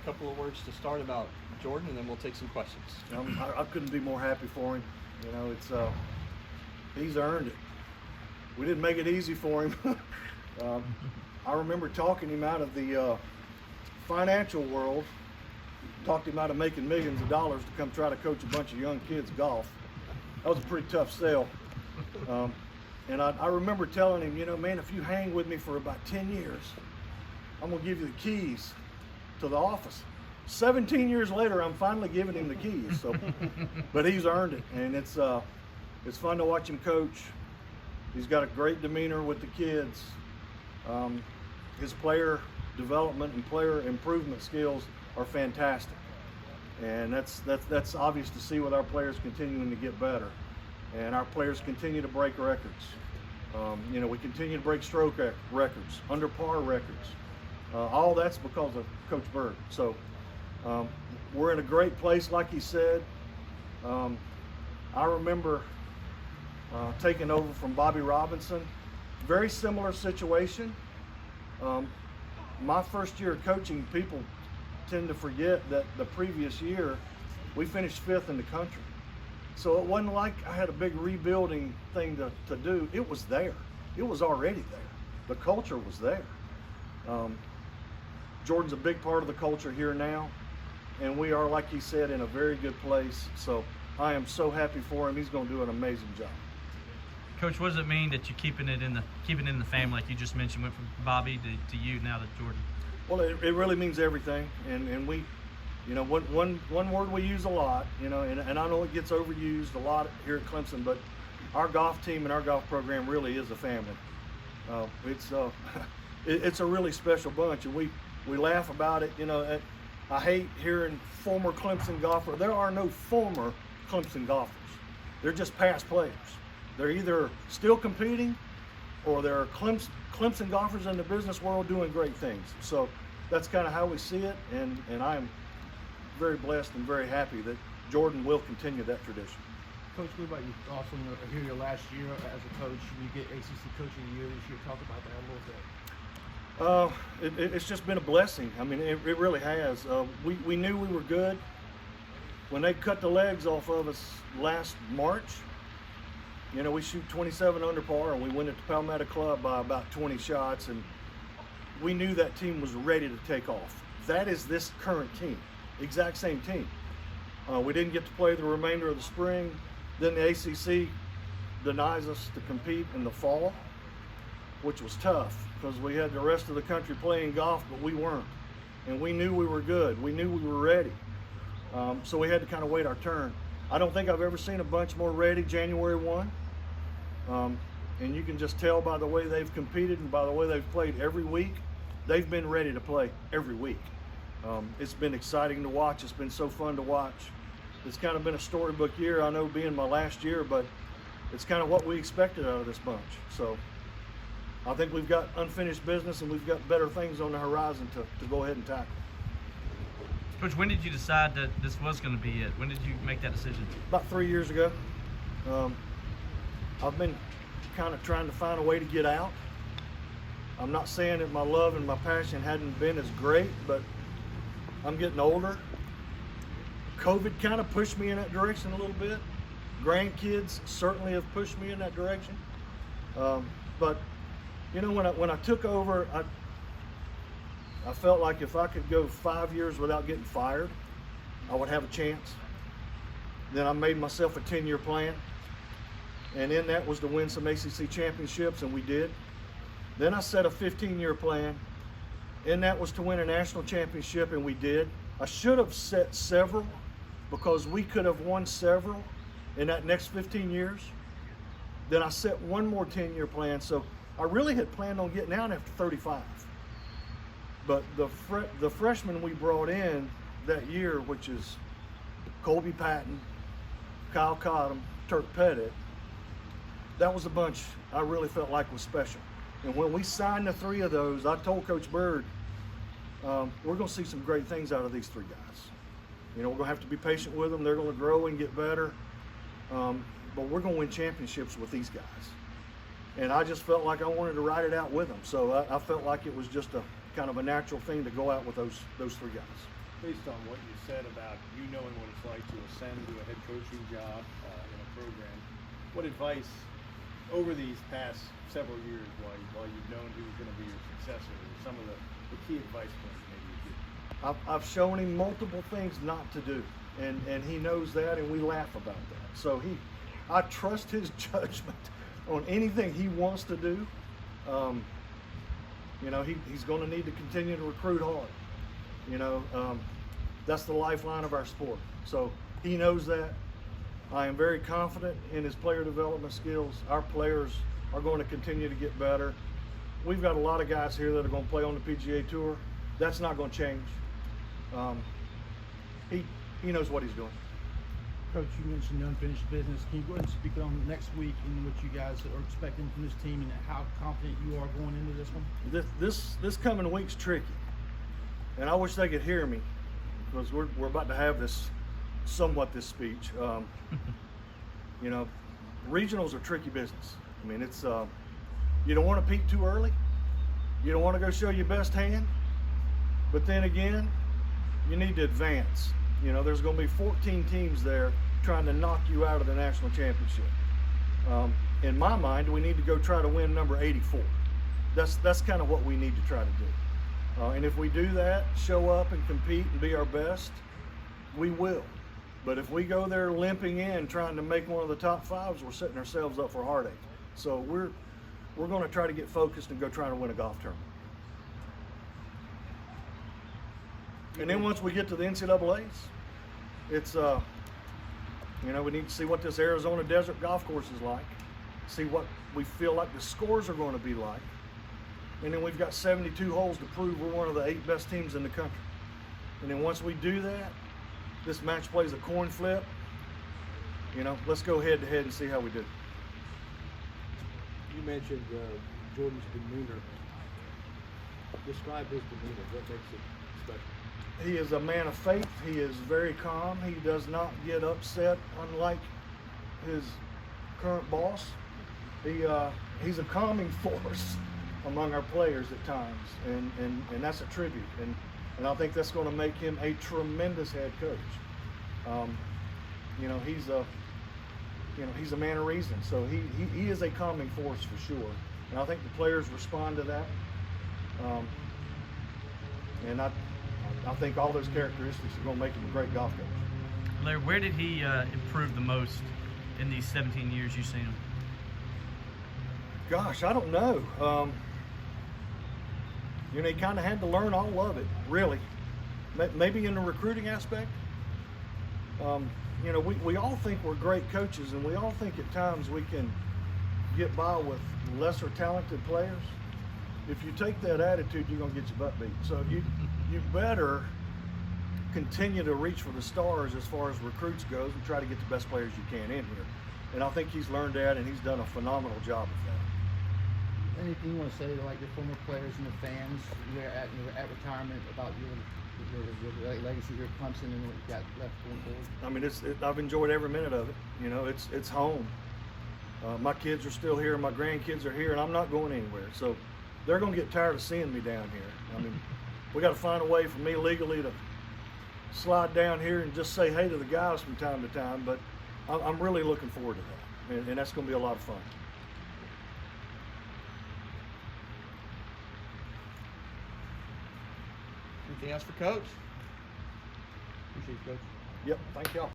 couple of words to start about Jordan, and then we'll take some questions. I couldn't be more happy for him. You know, it's he's earned it. We didn't make it easy for him. I remember talking him out of the financial world, talked him out of making millions of dollars to come try to coach a bunch of young kids golf. That was a pretty tough sell. And I remember telling him, you know, man, if you hang with me for about 10 years, I'm gonna give you the keys to the office. 17 years later, I'm finally giving him the keys. So, but he's earned it, and it's fun to watch him coach. He's got a great demeanor with the kids. His player development and player improvement skills are fantastic, and that's obvious to see with our players continuing to get better, and our players continue to break records. You know, we continue to break stroke records, under par records. All that's because of Coach Byrd. So we're in a great place, like he said. I remember taking over from Bobby Robinson. Very similar situation. My first year of coaching, people tend to forget that the previous year we finished 5th in the country. So it wasn't like I had a big rebuilding thing to do. It was there. It was already there. The culture was there. Jordan's a big part of the culture here now, and we are, like he said, in a very good place. So I am so happy for him. He's going to do an amazing job. Coach, what does it mean that you're keeping it in the family, like you just mentioned, went from Bobby to you, now to Jordan? Well, it really means everything, and we, you know, one word we use a lot, you know, and I know it gets overused a lot here at Clemson, but our golf team and our golf program really is a family. It's a really special bunch, and we laugh about it. You know, I hate hearing former Clemson golfer. There are no former Clemson golfers. They're just past players. They're either still competing or they're Clemson golfers in the business world doing great things. So that's kind of how we see it, and I'm very blessed and very happy that Jordan will continue that tradition. Coach, what about you? Also, here your last year as a coach, you get ACC Coach of the Year this year. Talk about that a little bit. It's just been a blessing. I mean, it really has. We knew we were good. When they cut the legs off of us last March, you know, we shoot 27 under par, and we win at the Palmetto Club by about 20 shots, and we knew that team was ready to take off. That is this current team, exact same team. We didn't get to play the remainder of the spring. Then the ACC denies us to compete in the fall, which was tough because we had the rest of the country playing golf, but we weren't. And we knew we were good. We knew we were ready. So we had to kind of wait our turn. I don't think I've ever seen a bunch more ready January 1. And you can just tell by the way they've competed and by the way they've played every week. They've been ready to play every week. It's been exciting to watch. It's been so fun to watch. It's kind of been a storybook year, I know, being my last year, but it's kind of what we expected out of this bunch. So I think we've got unfinished business, and we've got better things on the horizon to go ahead and tackle. Coach, when did you decide that this was going to be it? When did you make that decision? About 3 years ago. I've been kind of trying to find a way to get out. I'm not saying that my love and my passion hadn't been as great, but I'm getting older. COVID kind of pushed me in that direction a little bit. Grandkids certainly have pushed me in that direction. But you know, when I took over, I felt like if I could go 5 years without getting fired, I would have a chance. Then I made myself a 10-year plan, and in that was to win some ACC championships, and we did. Then I set a 15-year plan, and that was to win a national championship, and we did. I should have set several, because we could have won several in that next 15 years. Then I set one more 10-year plan, so I really had planned on getting out after 35. But the freshmen we brought in that year, which is Colby Patton, Kyle Cottom, Turk Pettit, that was a bunch I really felt like was special. And when we signed the three of those, I told Coach Byrd, we're going to see some great things out of these three guys. You know, we're going to have to be patient with them. They're going to grow and get better. But we're going to win championships with these guys. And I just felt like I wanted to ride it out with them. So I felt like it was just a kind of a natural thing to go out with those three guys. based on what you said about you knowing what it's like to ascend to a head coaching job in a program, what advice over these past several years while you've known who was going to be your successor, some of the key advice points maybe you give? I've shown him multiple things not to do, and he knows that, and we laugh about that. So I trust his judgment on anything he wants to do. You know, he's going to need to continue to recruit hard. You know, that's the lifeline of our sport. So he knows that. I am very confident in his player development skills. Our players are going to continue to get better. We've got a lot of guys here that are going to play on the PGA Tour. That's not going to change. He knows what he's doing. Coach, you mentioned the unfinished business. Can you go ahead and speak on next week and what you guys are expecting from this team and how confident you are going into this one? This coming week's tricky, and I wish they could hear me because we're about to have this speech. You know, regionals are tricky business. I mean, it's you don't want to peak too early. You don't want to go show your best hand, but then again, you need to advance. You know, there's going to be 14 teams there trying to knock you out of the national championship. In my mind, we need to go try to win number 84. That's kind of what we need to try to do. And if we do that, show up and compete and be our best, we will. But if we go there limping in trying to make one of the top fives, we're setting ourselves up for heartache. So we're going to try to get focused and go try to win a golf tournament. And then once we get to the NCAAs, it's you know, we need to see what this Arizona desert golf course is like, see what we feel like the scores are going to be like, and then we've got 72 holes to prove we're one of the 8 best teams in the country. And then once we do that, this match plays a coin flip. You know, let's go head to head and see how we do. You mentioned Jordan's demeanor. Describe his demeanor. What makes it special? He is a man of faith. He is very calm. He does not get upset, unlike his current boss. He's a calming force among our players at times, and that's a tribute. And I think that's going to make him a tremendous head coach. You know, he's a man of reason. So he is a calming force for sure. And I think the players respond to that. And I think all those characteristics are going to make him a great golf coach. Larry, where did he improve the most in these 17 years you've seen him? Gosh, I don't know. You know, he kind of had to learn all of it, really. Maybe in the recruiting aspect. You know, we all think we're great coaches, and we all think at times we can get by with lesser talented players. If you take that attitude, you're going to get your butt beat. So you better continue to reach for the stars as far as recruits goes and try to get the best players you can in here. And I think he's learned that, and he's done a phenomenal job of that. Anything you want to say to like the former players and the fans at retirement about your legacy here at Clemson and what you got left going forward? I mean, I've enjoyed every minute of it. You know, it's home. My kids are still here, my grandkids are here, and I'm not going anywhere. So they're going to get tired of seeing me down here. I mean, we got to find a way for me legally to slide down here and just say hey to the guys from time to time. But I'm really looking forward to that, and that's going to be a lot of fun. Anything else for Coach? Appreciate you, Coach. Yep, thank y'all.